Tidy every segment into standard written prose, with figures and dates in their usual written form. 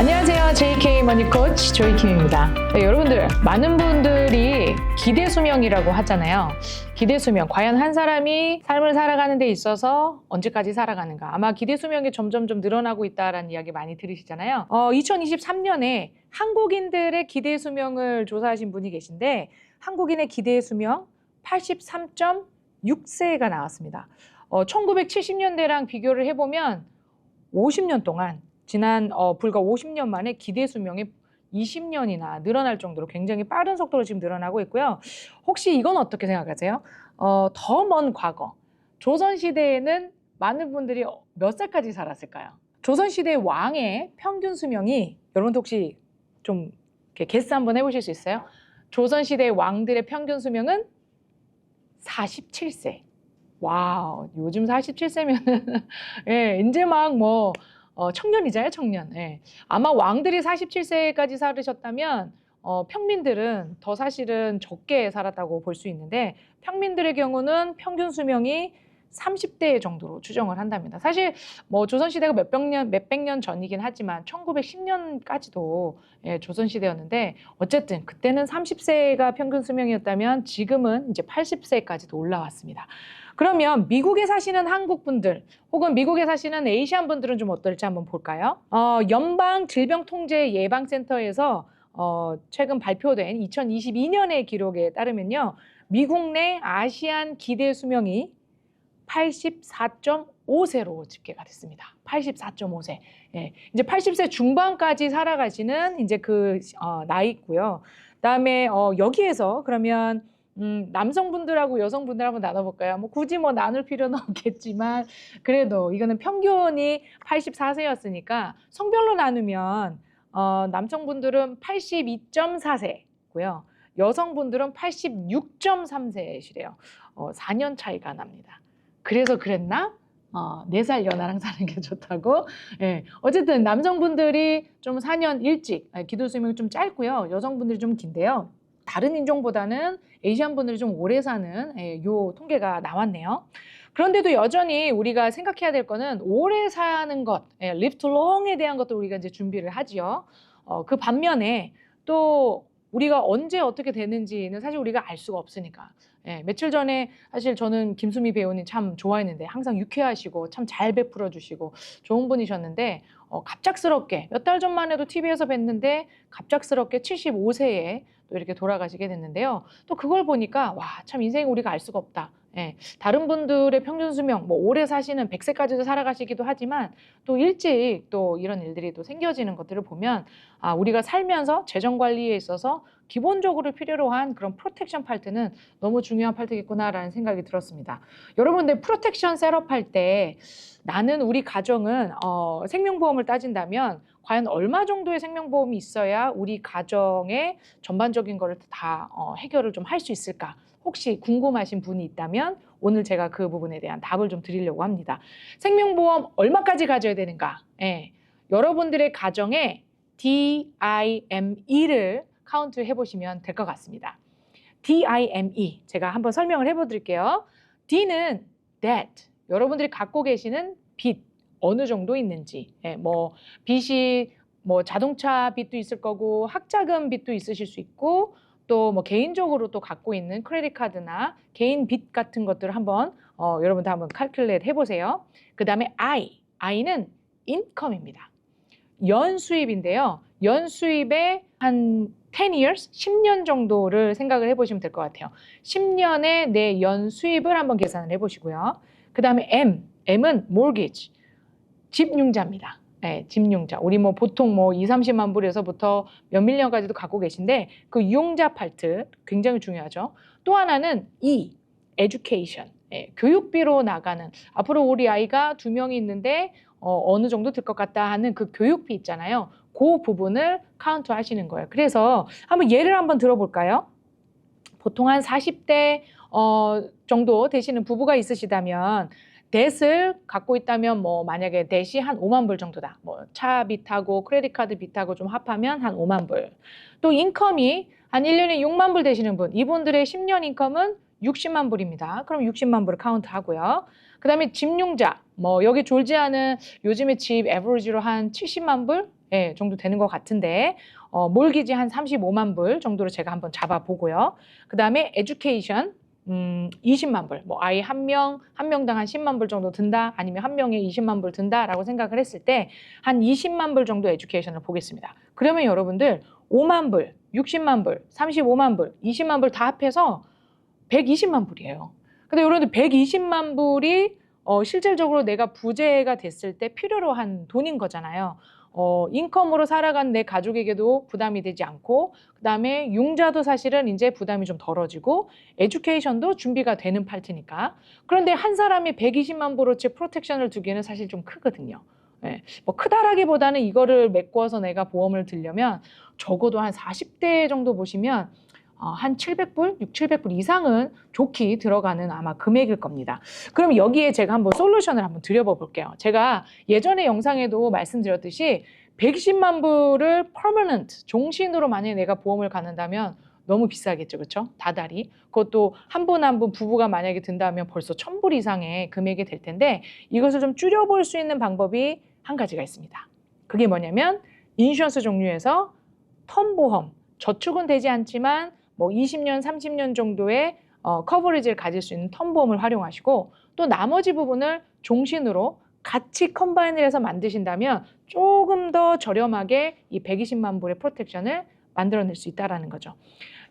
안녕하세요. JK 머니 코치 조이킴입니다. 네, 여러분들 많은 분들이 기대 수명이라고 하잖아요. 기대 수명, 과연 한 사람이 삶을 살아가는 데 있어서 언제까지 살아가는가? 아마 기대 수명이 점점 늘어나고 있다라는 이야기 많이 들으시잖아요. 2023년에 한국인들의 기대 수명을 조사하신 분이 계신데 한국인의 기대 수명 83.6세가 나왔습니다. 1970년대랑 비교를 해보면 50년 동안 지난 불과 50년 만에 기대 수명이 20년이나 늘어날 정도로 굉장히 빠른 속도로 지금 늘어나고 있고요. 혹시 이건 어떻게 생각하세요? 더 먼 과거, 조선시대에는 많은 분들이 몇 살까지 살았을까요? 조선시대 왕의 평균 수명이, 여러분도 혹시 좀 이렇게 게스 한번 해보실 수 있어요? 조선시대 왕들의 평균 수명은 47세. 와우, 요즘 47세면은, 예, 이제 막 청년이잖아요, 청년. 예. 아마 왕들이 47세까지 살으셨다면, 평민들은 더 사실은 적게 살았다고 볼 수 있는데, 평민들의 경우는 평균 수명이 30대 정도로 추정을 한답니다. 사실 조선시대가 몇백 년 전이긴 하지만 1910년까지도 예, 조선시대였는데 어쨌든 그때는 30세가 평균 수명이었다면 지금은 이제 80세까지도 올라왔습니다. 그러면 미국에 사시는 한국 분들 혹은 미국에 사시는 아시안 분들은 좀 어떨지 한번 볼까요? 연방질병통제예방센터에서 최근 발표된 2022년의 기록에 따르면요. 미국 내 아시안 기대 수명이 84.5세로 집계가 됐습니다. 84.5세. 예, 이제 80세 중반까지 살아가시는 이제 나이고요. 그다음에 여기에서 그러면 남성분들하고 여성분들 한번 나눠볼까요? 굳이 나눌 필요는 없겠지만 그래도 이거는 평균이 84세였으니까 성별로 나누면 남성분들은 82.4세고요. 여성분들은 86.3세시래요. 4년 차이가 납니다. 그래서 그랬나? 4살 연하랑 사는 게 좋다고? 예. 어쨌든 남성분들이 좀 4년 일찍, 기도 수명이 좀 짧고요. 여성분들이 좀 긴데요. 다른 인종보다는 아시안 분들이 좀 오래 사는 요 통계가 나왔네요. 그런데도 여전히 우리가 생각해야 될 거는 오래 사는 것, live to long에 대한 것도 우리가 이제 준비를 하지요. 그 반면에 또 우리가 언제 어떻게 되는지는 사실 우리가 알 수가 없으니까. 예, 며칠 전에 사실 저는 김수미 배우님 참 좋아했는데 항상 유쾌하시고 참 잘 베풀어 주시고 좋은 분이셨는데 갑작스럽게 몇 달 전만 해도 TV에서 뵀는데 갑작스럽게 75세에 또 이렇게 돌아가시게 됐는데요. 또 그걸 보니까 와, 참 인생 우리가 알 수가 없다. 예, 다른 분들의 평균 수명 오래 사시는 100세까지도 살아가시기도 하지만 또 일찍 또 이런 일들이 또 생겨지는 것들을 보면 우리가 살면서 재정 관리에 있어서 기본적으로 필요로 한 그런 프로텍션 팔트는 너무 중요한 팔트겠구나라는 생각이 들었습니다. 여러분들 프로텍션 셋업할 때 나는 우리 가정은 생명보험을 따진다면 과연 얼마 정도의 생명보험이 있어야 우리 가정의 전반적인 거를 다 해결을 좀 할 수 있을까? 혹시 궁금하신 분이 있다면 오늘 제가 그 부분에 대한 답을 좀 드리려고 합니다. 생명보험 얼마까지 가져야 되는가? 예, 여러분들의 가정에 DIME를 카운트 해보시면 될 것 같습니다. DIME 제가 한번 설명을 해보드릴게요. D는 debt, 여러분들이 갖고 계시는 빚 어느 정도 있는지, 빚이 자동차 빚도 있을 거고 학자금 빚도 있으실 수 있고 또 개인적으로 또 갖고 있는 크레딧 카드나 개인 빚 같은 것들을 한번 여러분들 한번 칼큘레이트 해보세요. 그 다음에 I는 인컴입니다. 연수입인데요. 연수입의 한 10 years, 10년 정도를 생각을 해보시면 될 것 같아요. 10년의 내 연수입을 한번 계산을 해보시고요. 그 다음에 M은 mortgage, 집융자입니다. 네, 집융자. 우리 보통 2, 30만 불에서부터 몇 밀리언까지도 갖고 계신데 그 유용자 파트 굉장히 중요하죠. 또 하나는 education, 교육비로 나가는, 앞으로 우리 아이가 2명이 있는데 어느 정도 들 것 같다 하는 그 교육비 있잖아요. 그 부분을 카운트 하시는 거예요. 그래서 한번 예를 한번 들어볼까요? 보통 한 40대 정도 되시는 부부가 있으시다면 뎃을 갖고 있다면 만약에 뎃이 한 5만 불 정도다. 차 빚하고 크레딧 카드 빚하고 좀 합하면 한 5만 불. 또 인컴이 한 1년에 6만 불 되시는 분, 이분들의 10년 인컴은 60만 불입니다. 그럼 60만 불을 카운트 하고요. 그 다음에 집융자, 여기 졸지아는 요즘에 집 에버리지로 한 70만 불? 정도 되는 것 같은데 몰기지 한 35만 불 정도로 제가 한번 잡아보고요. 그 다음에 에듀케이션 20만 불, 뭐 아이 한 명당 한 10만 불 정도 든다, 아니면 한 명에 20만 불 든다라고 생각을 했을 때 한 20만 불 정도 에듀케이션을 보겠습니다. 그러면 여러분들 5만 불, 60만 불, 35만 불, 20만 불 다 합해서 120만 불이에요. 근데 여러분들 120만 불이 실질적으로 내가 부재가 됐을 때 필요로 한 돈인 거잖아요. 인컴으로 살아간 내 가족에게도 부담이 되지 않고, 그 다음에 융자도 사실은 이제 부담이 좀 덜어지고, 에듀케이션도 준비가 되는 파트니까. 그런데 한 사람이 120만 불어치 프로텍션을 두기에는 사실 좀 크거든요. 네, 뭐 크다라기보다는 이거를 메꿔서 내가 보험을 들려면 적어도 한 40대 정도 보시면 한 700불, 6, 700불 이상은 좋게 들어가는 아마 금액일 겁니다. 그럼 여기에 제가 한번 솔루션을 한번 드려봐 볼게요. 제가 예전에 영상에도 말씀드렸듯이 120만 불을 퍼머넌트, 종신으로 만약에 내가 보험을 갖는다면 너무 비싸겠죠, 그렇죠? 다달이. 그것도 한 분 한 분 부부가 만약에 든다면 벌써 1000불 이상의 금액이 될 텐데, 이것을 좀 줄여볼 수 있는 방법이 한 가지가 있습니다. 그게 뭐냐면 인슈런스 종류에서 텀보험, 저축은 되지 않지만 뭐 20년, 30년 정도의 커버리지를 가질 수 있는 텀보험을 활용하시고, 또 나머지 부분을 종신으로 같이 컴바인을 해서 만드신다면 조금 더 저렴하게 이 120만 불의 프로텍션을 만들어낼 수 있다는 거죠.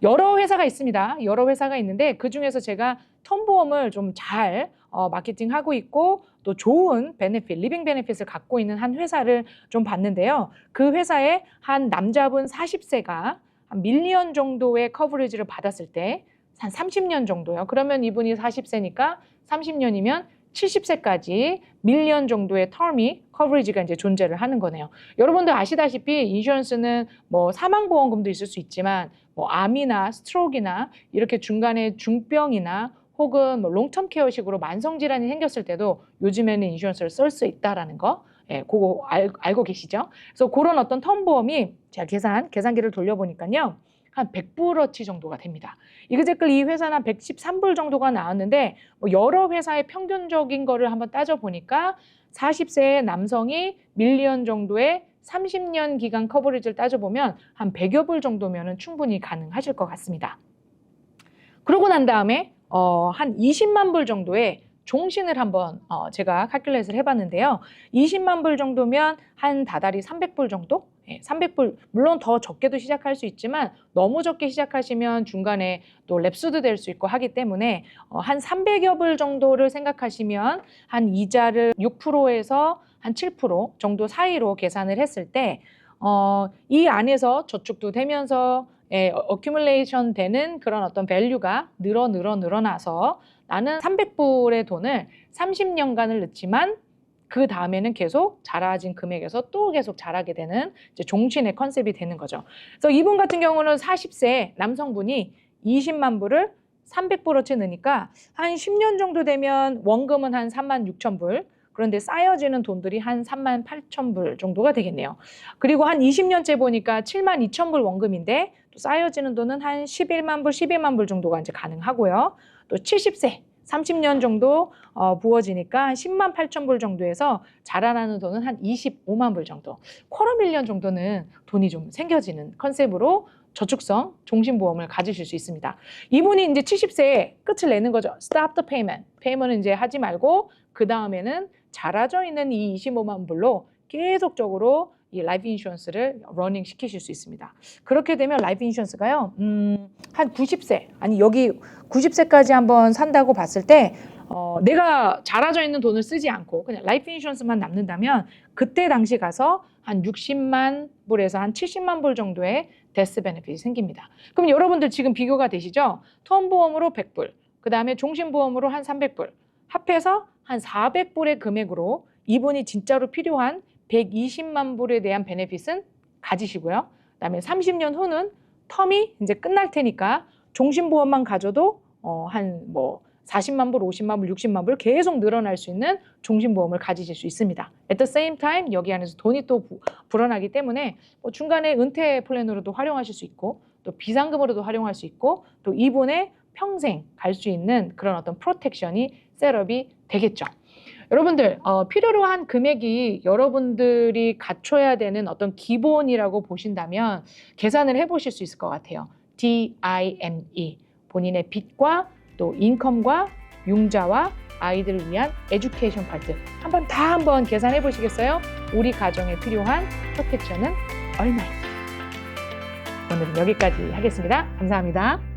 여러 회사가 있습니다. 여러 회사가 있는데 그중에서 제가 텀보험을 좀 잘 마케팅하고 있고, 또 좋은 베네핏, 리빙 베네핏을 갖고 있는 한 회사를 좀 봤는데요. 그 회사의 한 남자분 40세가 한 밀리언 정도의 커버리지를 받았을 때 한 30년 정도요. 그러면 이분이 40세니까 30년이면 70세까지 밀리언 정도의 텀이 커버리지가 이제 존재를 하는 거네요. 여러분들 아시다시피 인슈런스는 뭐 사망보험금도 있을 수 있지만 뭐 암이나 스트로크나 이렇게 중간에 중병이나 혹은 뭐 롱텀 케어식으로 만성 질환이 생겼을 때도 요즘에는 인슈런스를 쓸 수 있다라는 거, 그거 알고 계시죠? 그래서 그런 어떤 텀보험이 제가 계산기를 돌려보니까요, 한 100불어치 정도가 됩니다. 이그제클 이 회사는 한 113불 정도가 나왔는데, 뭐 여러 회사의 평균적인 거를 한번 따져보니까 40세의 남성이 밀리언 정도의 30년 기간 커버리지를 따져보면 한 100여 불 정도면 충분히 가능하실 것 같습니다. 그러고 난 다음에 한 20만 불 정도의 종신을 한번 제가 칼큘레이트를 해봤는데요. 20만 불 정도면 한 다달이 300불 정도? 300불, 물론 더 적게도 시작할 수 있지만 너무 적게 시작하시면 중간에 또 랩수도 될 수 있고 하기 때문에 한 300여 불 정도를 생각하시면 한 이자를 6%에서 한 7% 정도 사이로 계산을 했을 때 이 안에서 저축도 되면서 어큐뮬레이션 되는 그런 어떤 밸류가 늘어나서 나는 300불의 돈을 30년간을 넣지만 그 다음에는 계속 자라진 금액에서 또 계속 자라게 되는 이제 종신의 컨셉이 되는 거죠. 그래서 이분 같은 경우는 40세 남성분이 20만 불을 300불어치 넣으니까 한 10년 정도 되면 원금은 한 3만 6천 불, 그런데 쌓여지는 돈들이 한 3만 8천 불 정도가 되겠네요. 그리고 한 20년째 보니까 7만 2천 불 원금인데 또 쌓여지는 돈은 한 11만 불, 12만 불 정도가 이제 가능하고요. 또 70세, 30년 정도 부어지니까 한 10만 8천 불 정도에서 자라나는 돈은 한 25만 불 정도. 쿼터 밀리언 정도는 돈이 좀 생겨지는 컨셉으로 저축성 종신보험을 가지실 수 있습니다. 이분이 이제 70세에 끝을 내는 거죠. Stop the payment. 페이먼은 이제 하지 말고 그 다음에는 자라져 있는 이 25만 불로 계속적으로 이 라이프 인슈런스를 러닝 시키실 수 있습니다. 그렇게 되면 라이프 인슈런스가요, 한 90세, 아니 여기 90세까지 한번 산다고 봤을 때 내가 자라져 있는 돈을 쓰지 않고 그냥 라이프 인슈런스만 남는다면 그때 당시 가서 한 60만 불에서 한 70만 불 정도의 데스 베네핏이 생깁니다. 그럼 여러분들 지금 비교가 되시죠? 텀보험으로 100불, 그 다음에 종신보험으로 한 300불, 합해서 한 400불의 금액으로 이분이 진짜로 필요한 120만 불에 대한 베네핏은 가지시고요. 그다음에 30년 후는 텀이 이제 끝날 테니까 종신보험만 가져도 한 뭐 40만 불, 50만 불, 60만 불 계속 늘어날 수 있는 종신보험을 가지실 수 있습니다. At the same time 여기 안에서 돈이 또 불어나기 때문에 뭐 중간에 은퇴 플랜으로도 활용하실 수 있고 또 비상금으로도 활용할 수 있고 또 이분의 평생 갈 수 있는 그런 어떤 프로텍션이 셋업이 되겠죠. 여러분들 필요로 한 금액이 여러분들이 갖춰야 되는 어떤 기본이라고 보신다면 계산을 해보실 수 있을 것 같아요. DINE, 본인의 빚과 또 인컴과 융자와 아이들을 위한 에듀케이션 파트 한번 계산해 보시겠어요? 우리 가정에 필요한 프로텍션은 얼마인지. 오늘은 여기까지 하겠습니다. 감사합니다.